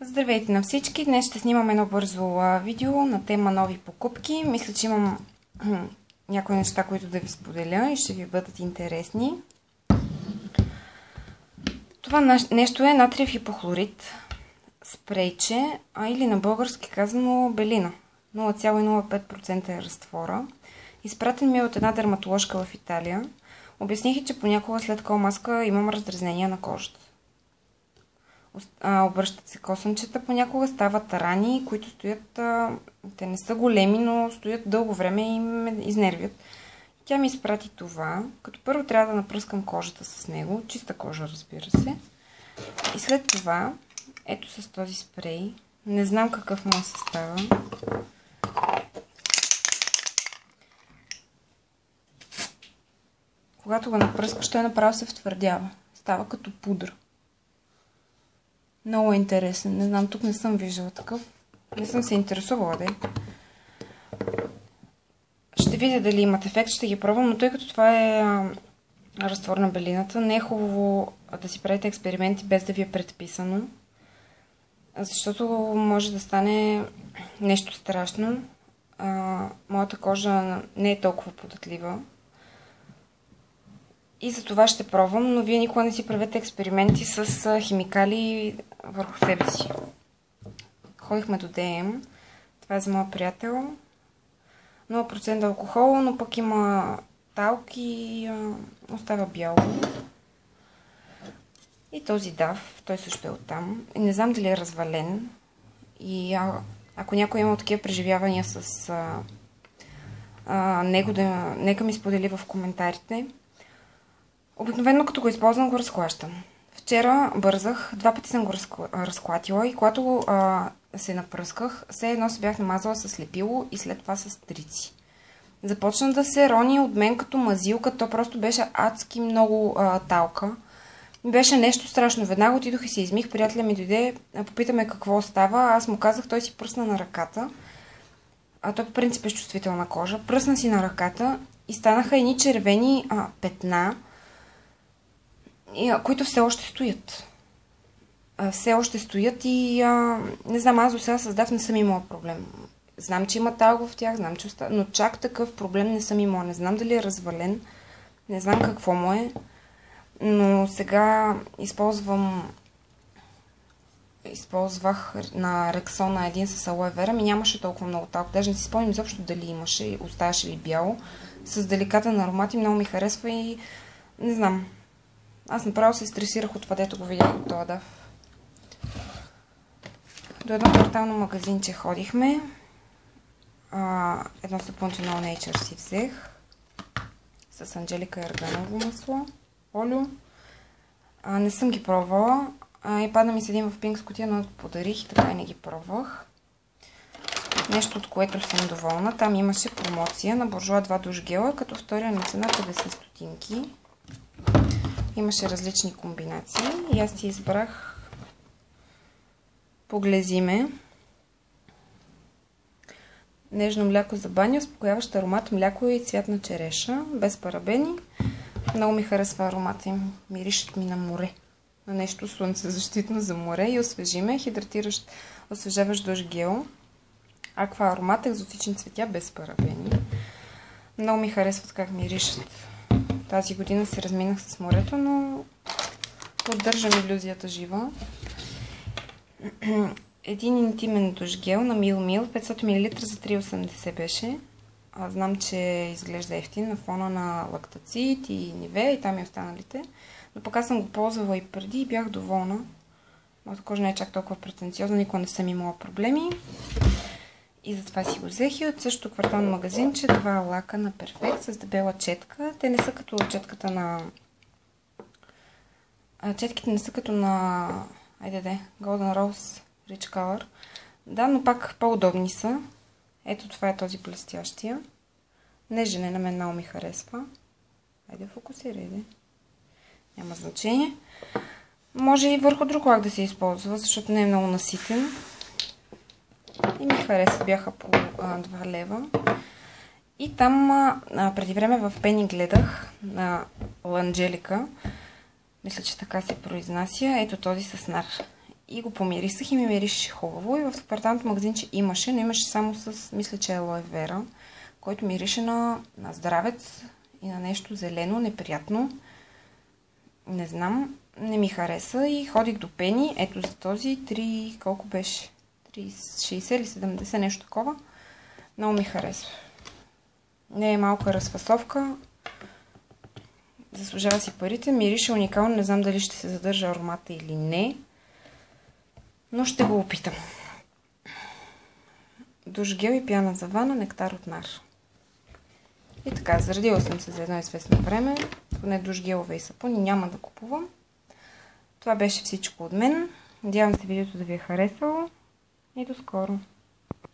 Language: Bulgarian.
Здравейте на всички! Днес ще снимам едно бързо видео на тема нови покупки. Мисля, че имам някои неща, които да ви споделя и ще ви бъдат интересни. Това нещо е натриев хипохлорид, спрейче, или на български казано белина. 0,05% е разтвора. Изпратен ми е от една дерматоложка в Италия. Обясних, че понякога след такова маска имам раздразнения на кожата. Обръщат се косъмчета, понякога стават рани, които стоят, те не са големи, но стоят дълго време и ме изнервят. Тя ми изпрати това, като първо трябва да напръскам кожата с него, чиста кожа, разбира се. И след това, ето с този спрей, не знам какъв му е състава. Когато го напръскаш, той направо се втвърдява. Става като пудра. Много интересен. Не знам, тук не съм виждала такъв. Не съм се интересувала, да е. Ще видя дали имат ефект, ще ги пробвам, но тъй като това е разтвор на белината, не е хубаво да си правите експерименти без да ви е предписано. Защото може да стане нещо страшно. Моята кожа не е толкова податлива. И за това ще пробвам, но вие никога не си правете експерименти с химикали върху себе си. Ходихме до ДМ. Това е за моя приятел. 0% алкохол, но пък има талк и остава бяло. И този дав, той също е оттам. Не знам дали е развален. И ако някой има такива преживявания с него, нека ми сподели в коментарите. Обикновено като го използвам, го разклащам. Вчера бързах, 2 пъти съм го разклатила и когато се напръсках, все едно се бях намазала с лепило и след това с трици. Започна да се рони от мен като мазилка, то просто беше адски много талка. Беше нещо страшно. Веднага отидох и се измих, приятеля ми дойде, попитаме какво става, аз му казах, той си пръсна на ръката. Той по принцип е чувствителна кожа. Пръсна си на ръката и станаха едни червени петна, които все още стоят. Все още стоят и не знам, аз до сега с дав не съм имала проблем. Знам, че има талга в тях, знам, че но чак такъв проблем не съм имала. Не знам дали е развален, не знам какво му е, но сега използвах на Рексона един с алоe вера, ми нямаше толкова много талка. Даже не си спомням изобщо дали имаше, оставаше ли бяло. С деликатен аромат и много ми харесва и не знам. Аз направо се стресирах от това, дето го видях от този дав. До едно квартално магазинче ходихме. Едно сапунче на All Nature си взех. С Анджелика и арганово масло. Олио. Не съм ги пробвала. И падна ми седим в пинк с кутия, но подарих и така и не ги пробвах. Нещо, от което съм доволна. Там имаше промоция на Буржуа 2 душ гела, като втория на цена 50 стотинки. Имаше различни комбинации и аз си избрах Поглезиме. Нежно мляко за баня, успокояващ аромат, мляко и цвят на череша, без парабени. Много ми харесва аромата им. Миришат ми на море. На нещо слънцезащитно за море и освежиме. Хидратиращ, освежаващ душ гел. Аква аромат, екзотични цветя, без парабени. Много ми харесват как миришат. Тази година се разминах с морето, но поддържам илюзията жива. Един интимен душ гел на Мил Мил, 500 мл за 3,80 беше. Знам, че изглежда ефтин на фона на Лактацит и Нивея и там и останалите. Но пък аз съм го ползвала и преди и бях доволна. Моята кожа не е чак толкова претенциозна, никога не съм имала проблеми. И затова си го взех и от същото квартално магазинче 2 лака на Perfect с дебела четка. Те не са като четката на... Четките не са като на... Golden Rose Rich Color. Да, но пак по-удобни са. Ето това е този блестящия. Нежен е, на мен много ми харесва. Айде фокусирай, няма значение. Може и върху друг лак да се използва, защото не е много наситен. И ми хареса, бяха по 2 лева. И там преди време в Пени гледах на Анджелика. Мисля, че така се произнася. Ето този с нар. И го помирисах и ми мирише хубаво. И в кварталното магазинче имаше, но имаше само с, мисля, че алоe вера, който мирише на здравец и на нещо зелено, неприятно. Не знам, не ми хареса и ходих до Пени. Ето за този 3, колко беше? 60 или 70, нещо такова. Много ми харесва. Не е малка разфасовка. Заслужава си парите. Мирише уникално. Не знам дали ще се задържа аромата или не. Но ще го опитам. Душ гел и пяна за вана, нектар от нар. И така, заредила съм се за едно известно време. Поне душ гелове и сапуни няма да купувам. Това беше всичко от мен. Надявам се видеото да ви е харесало и до скоро.